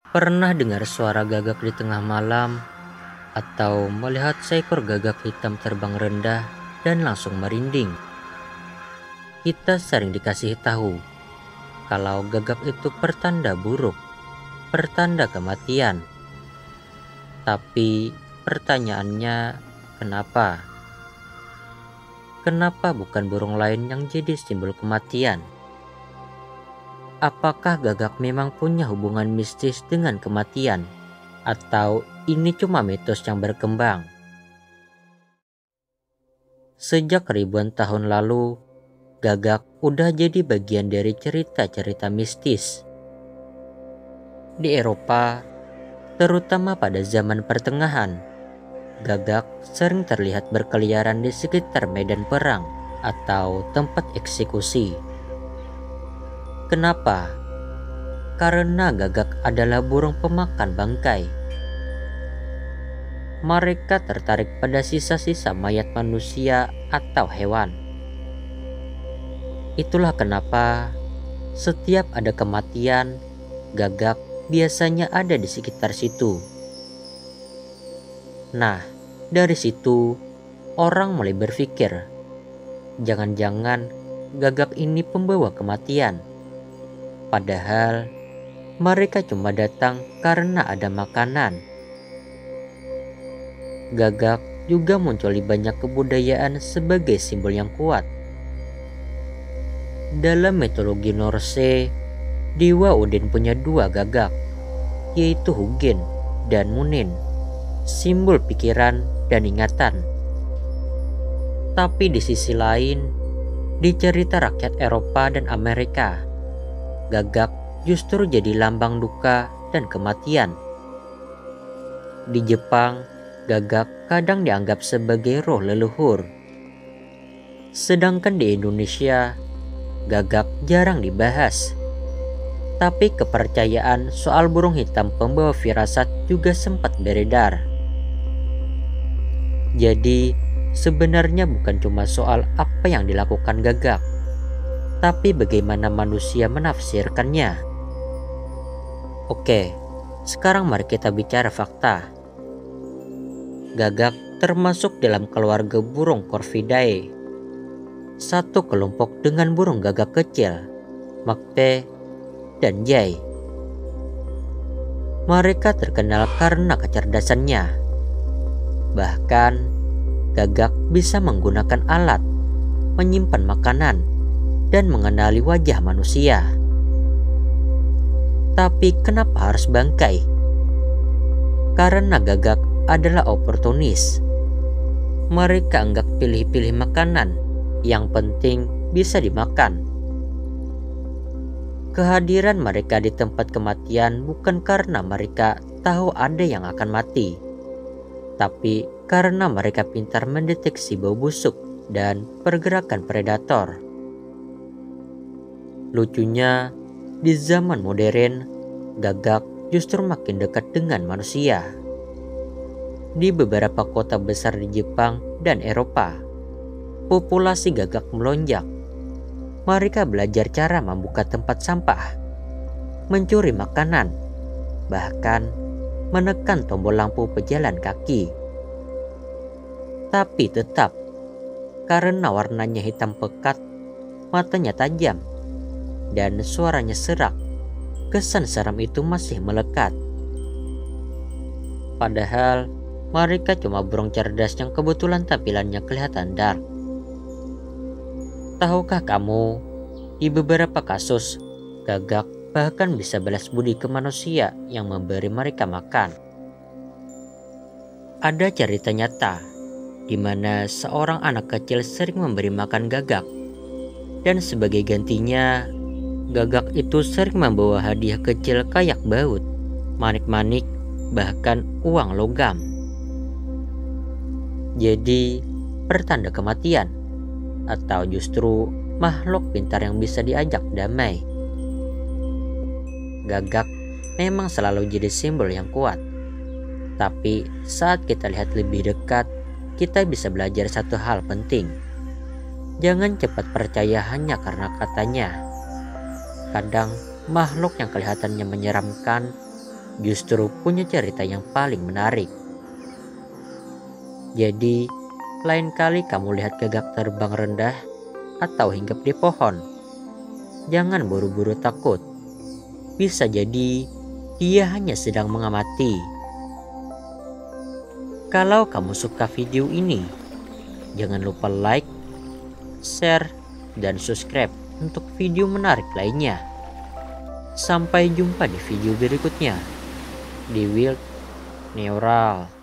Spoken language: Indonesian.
Pernah dengar suara gagak di tengah malam atau melihat seekor gagak hitam terbang rendah dan langsung merinding? Kita sering dikasih tahu kalau gagak itu pertanda buruk, pertanda kematian. Tapi pertanyaannya, kenapa? Kenapa bukan burung lain yang jadi simbol kematian? Apakah gagak memang punya hubungan mistis dengan kematian? Atau ini cuma mitos yang berkembang? Sejak ribuan tahun lalu, gagak udah jadi bagian dari cerita-cerita mistis. Di Eropa, terutama pada zaman pertengahan, gagak sering terlihat berkeliaran di sekitar medan perang atau tempat eksekusi. Kenapa? Karena gagak adalah burung pemakan bangkai. Mereka tertarik pada sisa-sisa mayat manusia atau hewan. Itulah kenapa setiap ada kematian, gagak biasanya ada di sekitar situ. Nah, dari situ orang mulai berpikir, jangan-jangan gagak ini pembawa kematian. Padahal mereka cuma datang karena ada makanan. Gagak juga muncul di banyak kebudayaan sebagai simbol yang kuat. Dalam mitologi Norse, Dewa Odin punya dua gagak, yaitu Hugin dan Munin, simbol pikiran dan ingatan. Tapi di sisi lain, di cerita rakyat Eropa dan Amerika, gagak justru jadi lambang duka dan kematian. Di Jepang, gagak kadang dianggap sebagai roh leluhur. Sedangkan di Indonesia, gagak jarang dibahas. Tapi kepercayaan soal burung hitam pembawa firasat juga sempat beredar. Jadi, sebenarnya bukan cuma soal apa yang dilakukan gagak, tapi bagaimana manusia menafsirkannya. Oke, sekarang mari kita bicara fakta. Gagak termasuk dalam keluarga burung Corvidae, satu kelompok dengan burung gagak kecil, magpie, dan jay. Mereka terkenal karena kecerdasannya. Bahkan, gagak bisa menggunakan alat, menyimpan makanan, dan mengenali wajah manusia. Tapi kenapa harus bangkai? Karena gagak adalah oportunis. Mereka enggak pilih-pilih makanan, yang penting bisa dimakan. Kehadiran mereka di tempat kematian bukan karena mereka tahu ada yang akan mati, tapi karena mereka pintar mendeteksi bau busuk dan pergerakan predator. Lucunya, di zaman modern, gagak justru makin dekat dengan manusia. Di beberapa kota besar di Jepang dan Eropa, populasi gagak melonjak. Mereka belajar cara membuka tempat sampah, mencuri makanan, bahkan menekan tombol lampu pejalan kaki. Tapi tetap, karena warnanya hitam pekat, matanya tajam, dan suaranya serak, kesan seram itu masih melekat. Padahal mereka cuma burung cerdas yang kebetulan tampilannya kelihatan dark. Tahukah kamu, di beberapa kasus, gagak bahkan bisa balas budi ke manusia yang memberi mereka makan. Ada cerita nyata di mana seorang anak kecil sering memberi makan gagak, dan sebagai gantinya, gagak itu sering membawa hadiah kecil kayak baut, manik-manik, bahkan uang logam. Jadi, pertanda kematian, atau justru makhluk pintar yang bisa diajak damai. Gagak memang selalu jadi simbol yang kuat. Tapi saat kita lihat lebih dekat, kita bisa belajar satu hal penting. Jangan cepat percaya hanya karena katanya. Kadang makhluk yang kelihatannya menyeramkan justru punya cerita yang paling menarik. Jadi, lain kali kamu lihat gagak terbang rendah atau hinggap di pohon, jangan buru-buru takut. Bisa jadi dia hanya sedang mengamati. Kalau kamu suka video ini, jangan lupa like, share, dan subscribe untuk video menarik lainnya. Sampai jumpa di video berikutnya di Wild Neural.